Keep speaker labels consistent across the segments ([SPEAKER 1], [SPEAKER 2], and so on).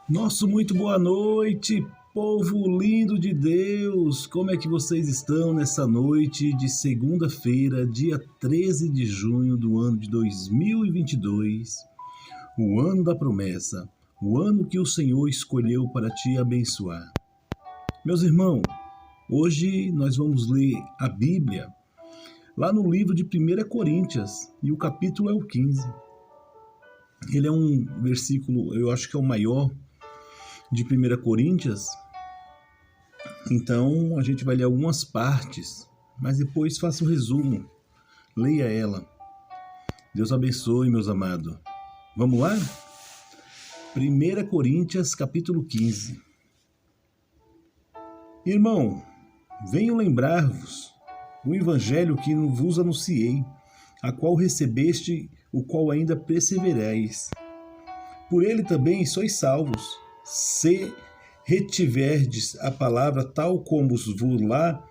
[SPEAKER 1] Nosso muito boa noite, povo lindo de Deus! Como é que vocês estão nessa noite de segunda-feira, dia 13 de junho do ano de 2022, o ano da promessa, o ano que o Senhor escolheu para te abençoar. Meus irmãos, hoje nós vamos ler a Bíblia lá no livro de 1 Coríntios e o capítulo é o 15. Ele é um versículo, eu acho que é o maior de 1 Coríntios, então a gente vai ler algumas partes, mas depois faça o resumo, leia ela. Deus abençoe, meus amados. Vamos lá? 1 Coríntios, capítulo 15. Irmão, venho lembrar-vos o evangelho que vos anunciei, a qual recebeste, o qual ainda perseverais. Por ele também sois salvos, se retiverdes a palavra tal como vos lá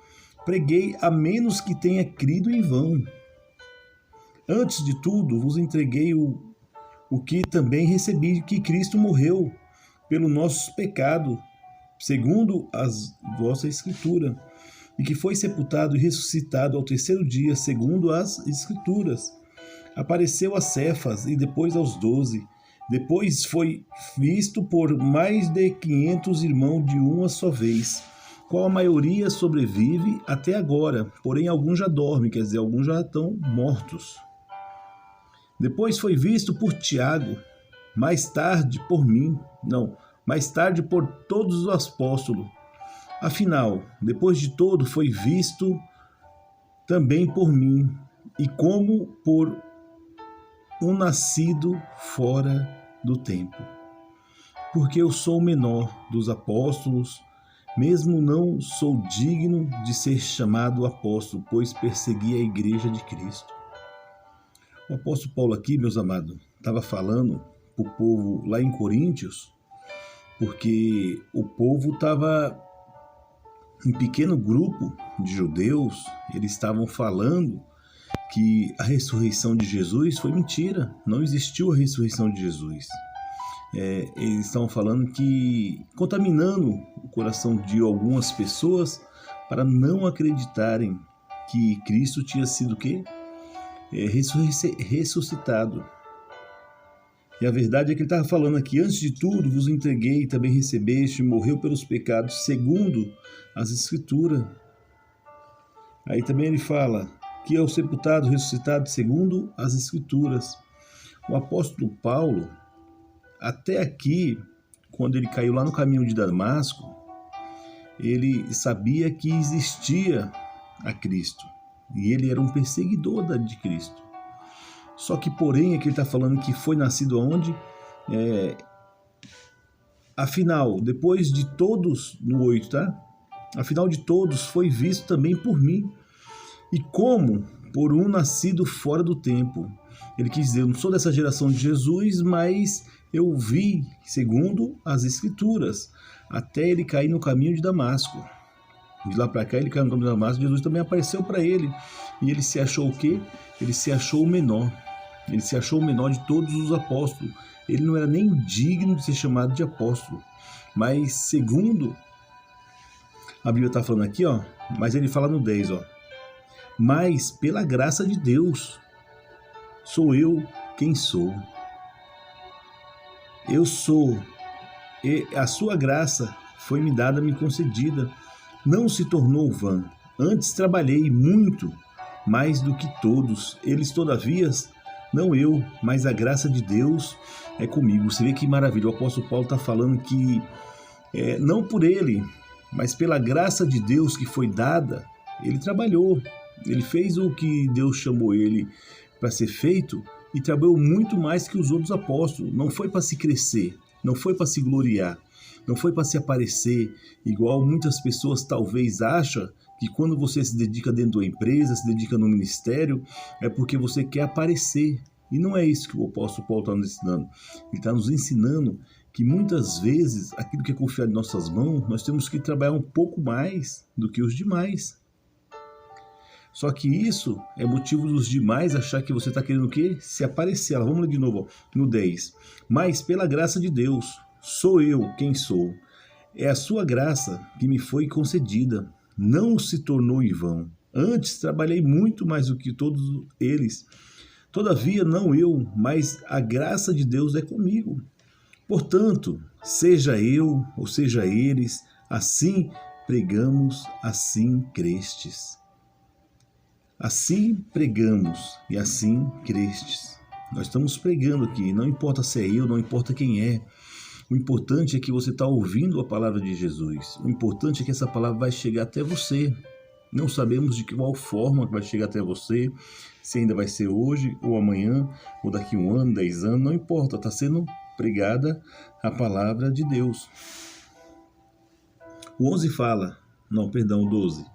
[SPEAKER 1] preguei, a menos que tenha crido em vão. Antes de tudo, vos entreguei o que também recebi, que Cristo morreu pelo nosso pecado, segundo a vossa Escritura, e que foi sepultado e ressuscitado ao terceiro dia, segundo as Escrituras. Apareceu a Cefas e depois aos 12. Depois foi visto por mais de 500 irmãos de uma só vez, qual a maioria sobrevive até agora, porém alguns já dormem, quer dizer, alguns já estão mortos. Depois foi visto por Tiago, mais tarde por mim, mais tarde por todos os apóstolos. Afinal, depois de todo foi visto também por mim, e como por um nascido fora do tempo. Porque eu sou o menor dos apóstolos, mesmo não sou digno de ser chamado apóstolo, pois persegui a igreja de Cristo. O apóstolo Paulo aqui, meus amados, estava falando para o povo lá em Coríntios, porque o povo estava em pequeno grupo de judeus, eles estavam falando que a ressurreição de Jesus foi mentira, não existiu a ressurreição de Jesus. Eles estavam falando que, contaminando o coração de algumas pessoas para não acreditarem que Cristo tinha sido o quê? Ressuscitado. E a verdade é que ele estava falando aqui: antes de tudo vos entreguei, também recebeste, morreu pelos pecados, segundo as Escrituras. Aí também ele fala que é o sepultado, ressuscitado, segundo as Escrituras. O apóstolo Paulo, até aqui, quando ele caiu lá no caminho de Damasco, ele sabia que existia a Cristo, e ele era um perseguidor de Cristo. Só que, porém, aqui ele está falando que foi nascido aonde? Afinal, depois de todos, no 8, tá? Afinal de todos, foi visto também por mim, e como por um nascido fora do tempo. Ele quis dizer, eu não sou dessa geração de Jesus, mas eu vi, segundo as Escrituras, até ele cair no caminho de Damasco. De lá para cá, ele caiu no caminho de Damasco, Jesus também apareceu para ele. E ele se achou o quê? Ele se achou o menor. Ele se achou o menor de todos os apóstolos. Ele não era nem digno de ser chamado de apóstolo. Mas segundo a Bíblia está falando aqui, ó, mas ele fala no 10, ó. Mas pela graça de Deus, sou eu quem sou. Eu sou, e a sua graça foi-me dada, me concedida. Não se tornou vã. Antes trabalhei muito, mais do que todos. Eles, todavia, não eu, mas a graça de Deus é comigo. Você vê que maravilha. O apóstolo Paulo está falando que não por ele, mas pela graça de Deus que foi dada, ele trabalhou. Ele fez o que Deus chamou ele para ser feito e trabalhou muito mais que os outros apóstolos. Não foi para se crescer, não foi para se gloriar, não foi para se aparecer, igual muitas pessoas talvez acham que quando você se dedica dentro de uma empresa, se dedica no ministério, é porque você quer aparecer. E não é isso que o apóstolo Paulo está nos ensinando. Ele está nos ensinando que muitas vezes aquilo que é confiado em nossas mãos, nós temos que trabalhar um pouco mais do que os demais. Só que isso é motivo dos demais achar que você está querendo o quê? Se aparecer. Vamos ler de novo, ó, no 10. Mas pela graça de Deus, sou eu quem sou. É a sua graça que me foi concedida. Não se tornou em vão. Antes trabalhei muito mais do que todos eles. Todavia, não eu, mas a graça de Deus é comigo. Portanto, seja eu ou seja eles, assim pregamos, assim crestes. Assim pregamos e assim crestes. Nós estamos pregando aqui, não importa se é eu, não importa quem é. O importante é que você está ouvindo a palavra de Jesus. O importante é que essa palavra vai chegar até você. Não sabemos de qual forma vai chegar até você, se ainda vai ser hoje, ou amanhã, ou daqui 1 ano, 10 anos, não importa, está sendo pregada a palavra de Deus. O 11 fala, não, perdão, 12.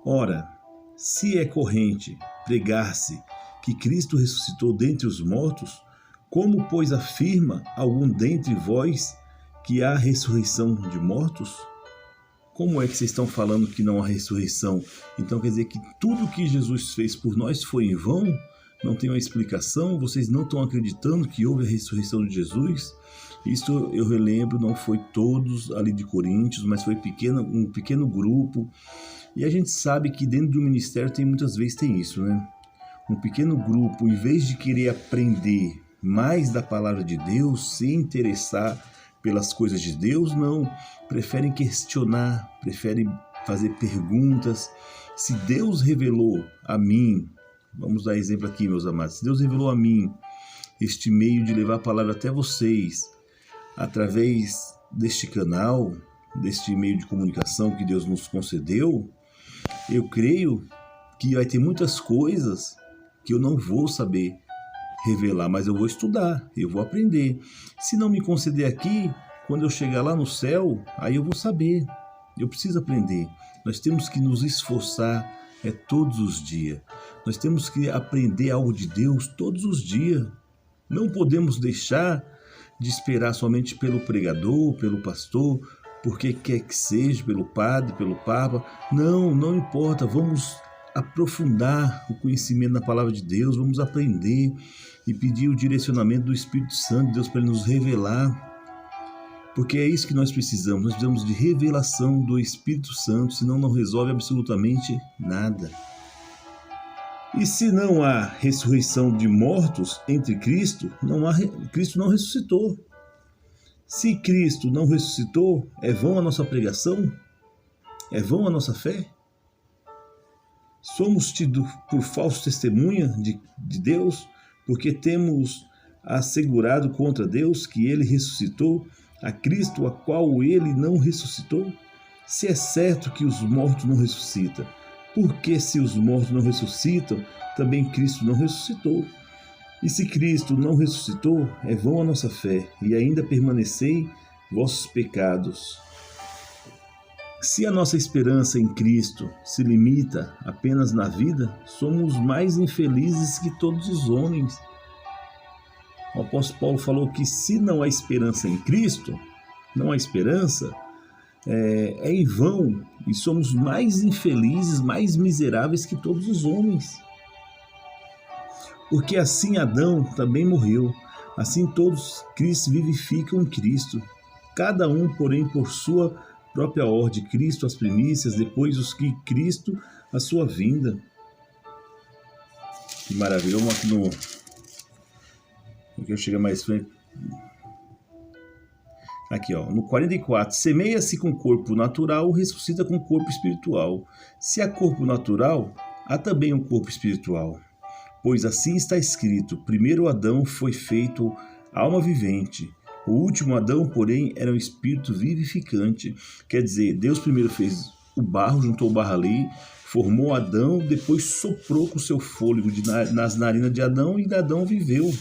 [SPEAKER 1] Ora, se é corrente pregar-se que Cristo ressuscitou dentre os mortos, como, pois, afirma algum dentre vós que há ressurreição de mortos? Como é que vocês estão falando que não há ressurreição? Então quer dizer que tudo que Jesus fez por nós foi em vão? Não tem uma explicação? Vocês não estão acreditando que houve a ressurreição de Jesus? Isso eu relembro, não foi todos ali de Coríntios, mas foi um pequeno grupo. E a gente sabe que dentro do ministério muitas vezes tem isso, né? Um pequeno grupo, em vez de querer aprender mais da palavra de Deus, se interessar pelas coisas de Deus, não. Preferem questionar, preferem fazer perguntas. Se Deus revelou a mim, vamos dar exemplo aqui, meus amados, se Deus revelou a mim este meio de levar a palavra até vocês, através deste canal, deste meio de comunicação que Deus nos concedeu, eu creio que vai ter muitas coisas que eu não vou saber revelar, mas eu vou estudar, eu vou aprender. Se não me conceder aqui, quando eu chegar lá no céu, aí eu vou saber. Eu preciso aprender. Nós temos que nos esforçar todos os dias. Nós temos que aprender algo de Deus todos os dias. Não podemos deixar de esperar somente pelo pregador, pelo pastor, porque quer que seja, pelo padre, pelo papa. Não, não importa. Vamos aprofundar o conhecimento da palavra de Deus, vamos aprender e pedir o direcionamento do Espírito Santo de Deus para Ele nos revelar, porque é isso que nós precisamos de revelação do Espírito Santo, senão não resolve absolutamente nada. E se não há ressurreição de mortos entre Cristo, Cristo não ressuscitou. Se Cristo não ressuscitou, é vão a nossa pregação? É vão a nossa fé? Somos tidos por falso testemunha de Deus, porque temos assegurado contra Deus que Ele ressuscitou a Cristo, a qual Ele não ressuscitou? Se é certo que os mortos não ressuscitam, por que se os mortos não ressuscitam, também Cristo não ressuscitou? E se Cristo não ressuscitou, é vão a nossa fé, e ainda permanecei vossos pecados. Se a nossa esperança em Cristo se limita apenas na vida, somos mais infelizes que todos os homens. O apóstolo Paulo falou que se não há esperança em Cristo, não há esperança, é em vão, e somos mais infelizes, mais miseráveis que todos os homens. Porque assim Adão também morreu, assim todos Cristo vivificam em Cristo, cada um, porém, por sua própria ordem, Cristo as primícias, depois os que Cristo a sua vinda. Que maravilha. Vamos aqui no... Eu quero chegar mais frente. Aqui, ó, no 44. Semeia-se com corpo natural, ressuscita com corpo espiritual. Se há corpo natural, há também um corpo espiritual. Pois assim está escrito, primeiro Adão foi feito alma vivente, o último Adão, porém, era um espírito vivificante. Quer dizer, Deus primeiro fez o barro, juntou o barro ali, formou Adão, depois soprou com o seu fôlego nas narinas de Adão e Adão viveu.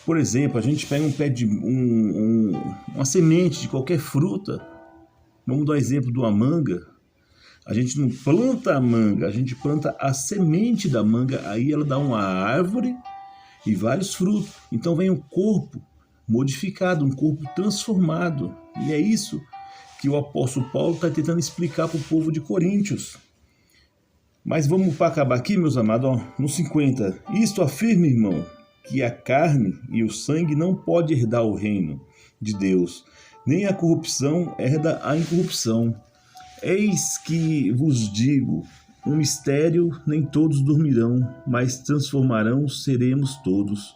[SPEAKER 1] Por exemplo, a gente pega um pé de uma semente de qualquer fruta, vamos dar o exemplo de uma manga. A gente não planta a manga, a gente planta a semente da manga, aí ela dá uma árvore e vários frutos. Então vem um corpo modificado, um corpo transformado. E é isso que o apóstolo Paulo está tentando explicar para o povo de Coríntios. Mas vamos para acabar aqui, meus amados, ó, no 50. Isto afirma, irmão, que a carne e o sangue não podem herdar o reino de Deus, nem a corrupção herda a incorrupção. Eis que vos digo um mistério: nem todos dormirão, mas transformarão seremos todos.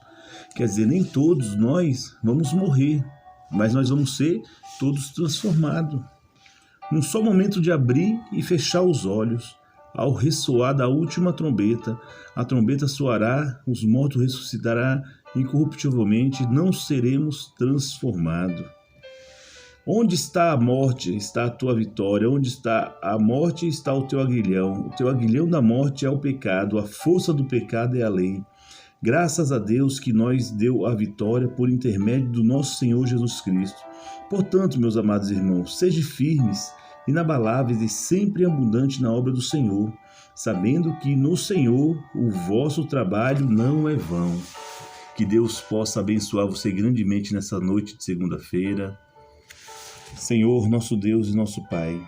[SPEAKER 1] Quer dizer, nem todos nós vamos morrer, mas nós vamos ser todos transformados. Num só momento de abrir e fechar os olhos, ao ressoar da última trombeta, a trombeta soará, os mortos ressuscitarão incorruptivelmente, não seremos transformados. Onde está a morte, está a tua vitória. Onde está a morte, está o teu aguilhão. O teu aguilhão da morte é o pecado, a força do pecado é a lei. Graças a Deus que nos deu a vitória por intermédio do nosso Senhor Jesus Cristo. Portanto, meus amados irmãos, sejam firmes, inabaláveis e sempre abundantes na obra do Senhor, sabendo que no Senhor o vosso trabalho não é vão. Que Deus possa abençoar você grandemente nessa noite de segunda-feira. Senhor, nosso Deus e nosso Pai,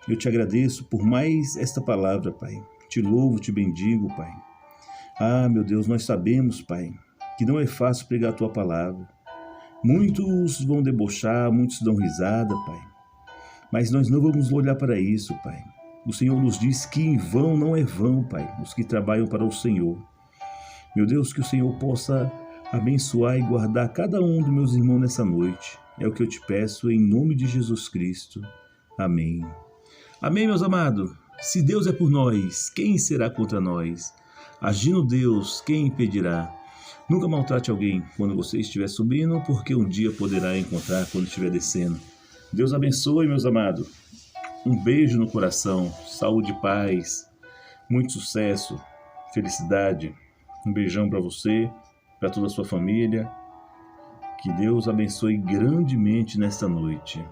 [SPEAKER 1] eu te agradeço por mais esta palavra, Pai. Te louvo, te bendigo, Pai. Ah, meu Deus, nós sabemos, Pai, que não é fácil pregar a tua palavra. Muitos vão debochar, muitos dão risada, Pai. Mas nós não vamos olhar para isso, Pai. O Senhor nos diz que em vão não é vão, Pai, os que trabalham para o Senhor. Meu Deus, que o Senhor possa abençoar e guardar cada um dos meus irmãos nessa noite. É o que eu te peço em nome de Jesus Cristo. Amém. Amém, meus amados. Se Deus é por nós, quem será contra nós? Agindo Deus, quem impedirá? Nunca maltrate alguém quando você estiver subindo, porque um dia poderá encontrar quando estiver descendo. Deus abençoe, meus amados. Um beijo no coração, saúde e paz, muito sucesso, felicidade. Um beijão para você, para toda a sua família. Que Deus abençoe grandemente nesta noite.